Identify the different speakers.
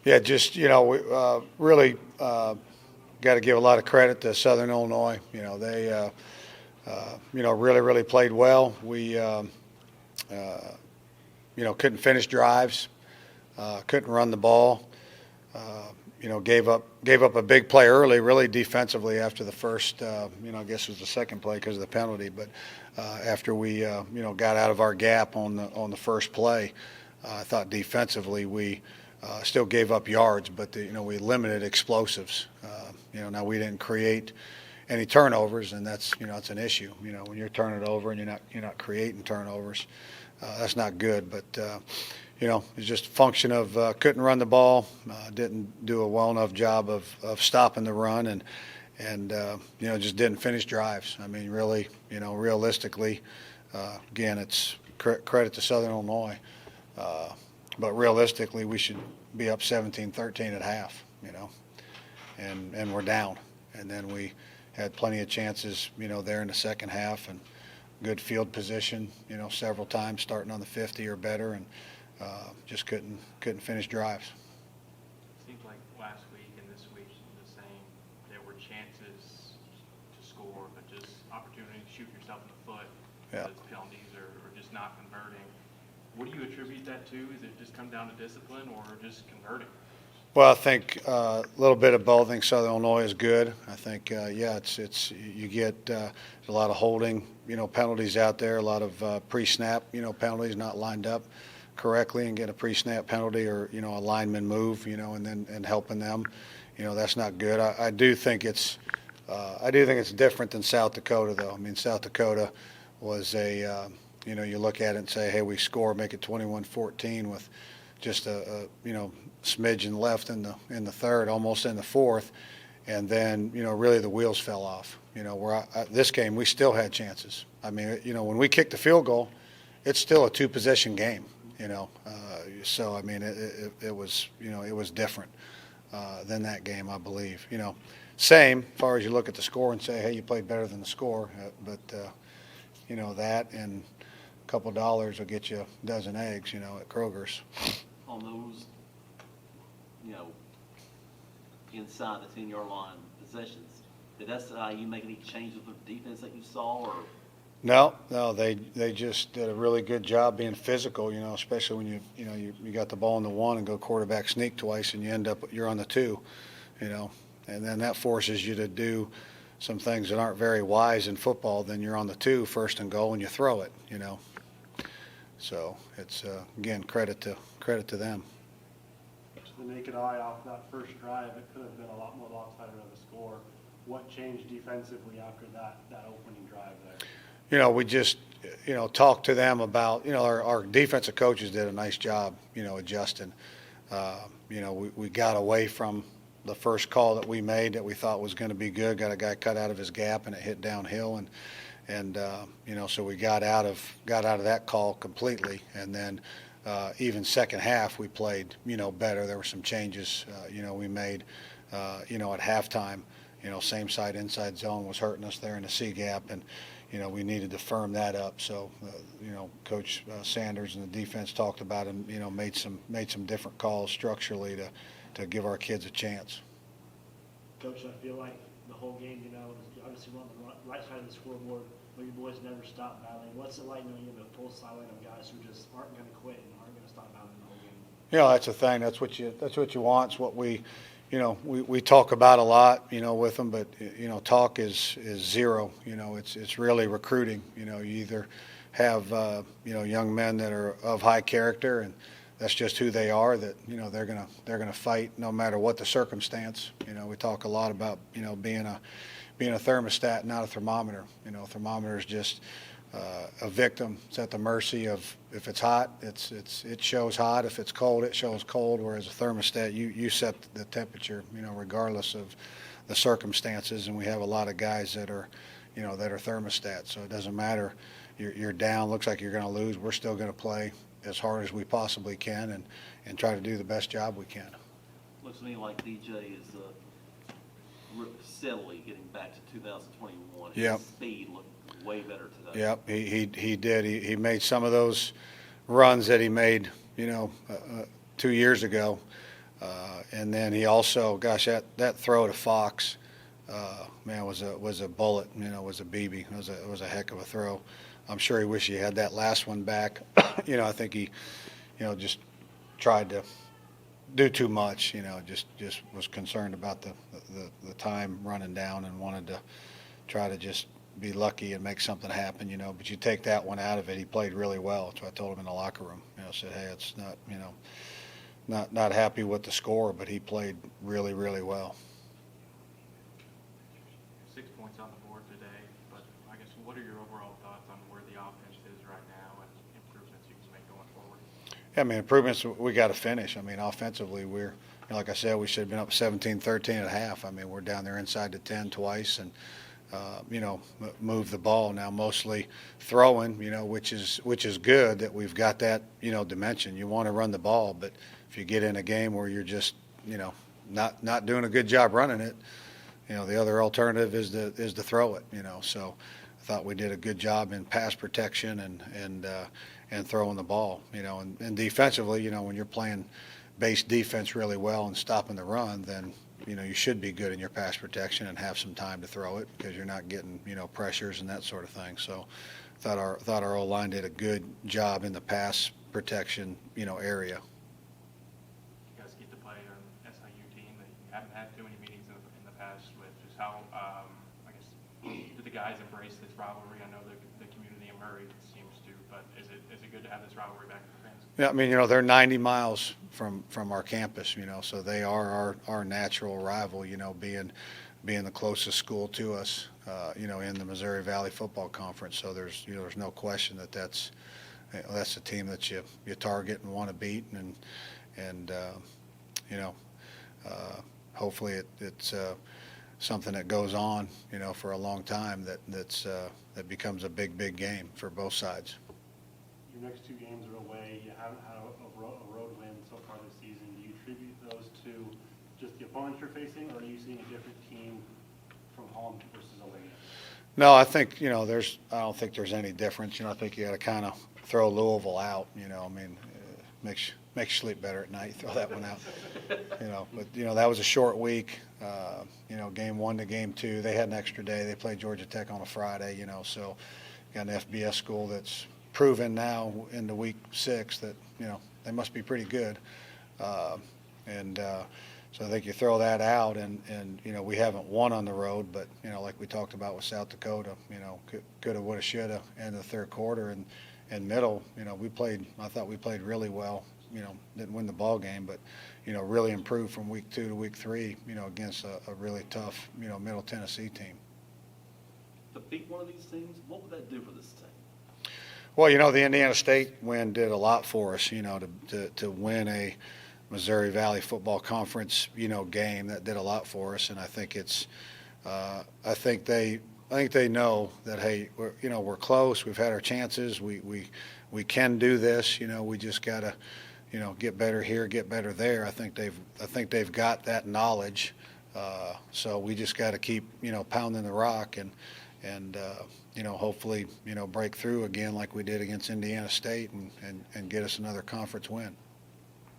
Speaker 1: Yeah, just we really got to give a lot of credit to Southern Illinois. They really played well. We couldn't finish drives, couldn't run the ball. Gave up a big play early, really defensively after the first. I guess it was the second play because of the penalty. But after we got out of our gap on the first play, I thought defensively we still gave up yards, but we limited explosives. Now we didn't create any turnovers, and that's it's an issue. When you're turning it over and you're not creating turnovers, that's not good. But it's just a function of couldn't run the ball, didn't do a well enough job of stopping the run, and just didn't finish drives. I mean, really, realistically, again, it's credit to Southern Illinois, but realistically, we should be up 17-13 at half, and we're down, and then we had plenty of chances, there in the second half, and good field position, several times starting on the 50 or better, and just couldn't finish drives.
Speaker 2: Seems like last week and this week the same. There were chances to score, but just opportunity to shoot yourself in the foot.
Speaker 1: Yeah.
Speaker 2: Those penalties are just not converting. What do you attribute that to? Is it just come down to discipline or just converting?
Speaker 1: Well, I think a little bit of both. I think Southern Illinois is good. I think, it's you get a lot of holding, penalties out there, a lot of pre-snap, penalties not lined up correctly and get a pre-snap penalty or, a lineman move, and helping them. That's not good. I do think it's different than South Dakota, though. I mean, South Dakota was you look at it and say, hey, we score, make it 21-14 with just a smidgen left in the third, almost in the fourth, and then really the wheels fell off. Where this game we still had chances. I mean, when we kicked the field goal, it's still a two-possession game. So I mean it was different than that game, I believe. Same as far as you look at the score and say, hey, you played better than the score, but that and a couple dollars will get you a dozen eggs, at Kroger's.
Speaker 3: On those, inside the 10-yard line possessions, did SIU make any changes with the defense that you saw, or?
Speaker 1: No, they just did a really good job being physical, especially when you got the ball in the one and go quarterback sneak twice and you're on the two, and then that forces you to do some things that aren't very wise in football. Then you're on the two, first and goal, and you throw it, So it's again credit to them.
Speaker 4: To the naked eye, off that first drive, it could have been a lot more lopsided of a score. What changed defensively after that opening drive there?
Speaker 1: We just talked to them about our defensive coaches did a nice job adjusting. We got away from the first call that we made that we thought was going to be good. Got a guy cut out of his gap and it hit downhill, and so we got out of that call completely. And then even second half we played better. There were some changes we made at halftime. Same side inside zone was hurting us there in the C gap, and we needed to firm that up. So Coach Sanders and the defense talked about and made some different calls structurally to give our kids a chance.
Speaker 5: Coach, I feel like the whole game, obviously on the right side of the scoreboard, but your boys never stop battling. What's it like knowing you have a full sideline of guys who just aren't going to quit and aren't going to stop battling the whole game?
Speaker 1: That's the thing. That's what you want. It's what we talk about a lot, with them, but talk is zero. It's really recruiting. You either have young men that are of high character, and that's just who they are. That they're gonna fight no matter what the circumstance. We talk a lot about being a thermostat, not a thermometer. A thermometer is just a victim. It's at the mercy of, if it's hot, it shows hot. If it's cold, it shows cold. Whereas a thermostat, you set the temperature, regardless of the circumstances. And we have a lot of guys that are thermostats. So it doesn't matter. You're down. Looks like you're going to lose. We're still going to play as hard as we possibly can and try to do the best job we can.
Speaker 3: Looks to me like DJ is steadily getting back to 2021.
Speaker 1: Yep.
Speaker 3: His speed looked way better today.
Speaker 1: Yep, he did. He made some of those runs that he made, 2 years ago. And then he also, gosh, that throw to Fox, man, was a bullet. Was a BB. It was a heck of a throw. I'm sure he wished he had that last one back. I think he, just tried to do too much. Just was concerned about the time running down and wanted to try to just be lucky and make something happen. But you take that one out of it, he played really well. So I told him in the locker room. Said, hey, it's not, not happy with the score, but he played really, really well.
Speaker 2: 6 points on the board today, but I guess what are your overall thoughts on where the offense is right now and improvements you can make going forward?
Speaker 1: Yeah, I mean, improvements, we got to finish. I mean, offensively, we're, like I said, we should have been up 17-13 at half. I mean, we're down there inside the 10 twice and, move the ball now, mostly throwing, which is good that we've got that, dimension. You want to run the ball, but if you get in a game where you're just, not doing a good job running it, the other alternative is to throw it, So I thought we did a good job in pass protection and throwing the ball, and defensively, when you're playing base defense really well and stopping the run, then you should be good in your pass protection and have some time to throw it because you're not getting pressures and that sort of thing. So thought our O-line did a good job in the pass protection area.
Speaker 2: You guys get to play an SIU team that you haven't had too many meetings in the past with. Just how, I guess, do the guys embrace this rivalry? I know the community in Murray seems to, but is it good to have this rivalry back with the fans?
Speaker 1: Yeah, I mean, they're 90 miles from our campus, so they are our natural rival, being the closest school to us, in the Missouri Valley Football Conference. So there's no question that's a team that you target and want to beat, and hopefully it's something that goes on, for a long time that becomes a big game for both sides.
Speaker 4: Your next two games are away. You haven't had a road win so far this season. Do you attribute those to just the opponents you're facing, or are you seeing a different team from home versus away?
Speaker 1: No, I think, I don't think there's any difference. I think you got to kind of throw Louisville out, I mean, makes you sleep better at night, throw that one out. But, that was a short week, game 1 to game 2. They had an extra day. They played Georgia Tech on a Friday, so got an FBS school that's proven now into week 6 that, they must be pretty good. So I think you throw that out and we haven't won on the road, but, like we talked about with South Dakota, coulda, woulda, shoulda in the third quarter and middle, I thought we played really well, didn't win the ball game, but, really improved from week 2 to week 3, against a really tough, Middle Tennessee team.
Speaker 3: To beat one of these teams, what would that do for this team?
Speaker 1: Well, the Indiana State win did a lot for us, to win a Missouri Valley Football Conference, game. That did a lot for us, and I think I think they know that, hey, we're close. We've had our chances. We can do this. We just gotta, get better here, get better there. I think they've got that knowledge. So we just got to keep, pounding the rock and hopefully, break through again like we did against Indiana State and get us another conference win.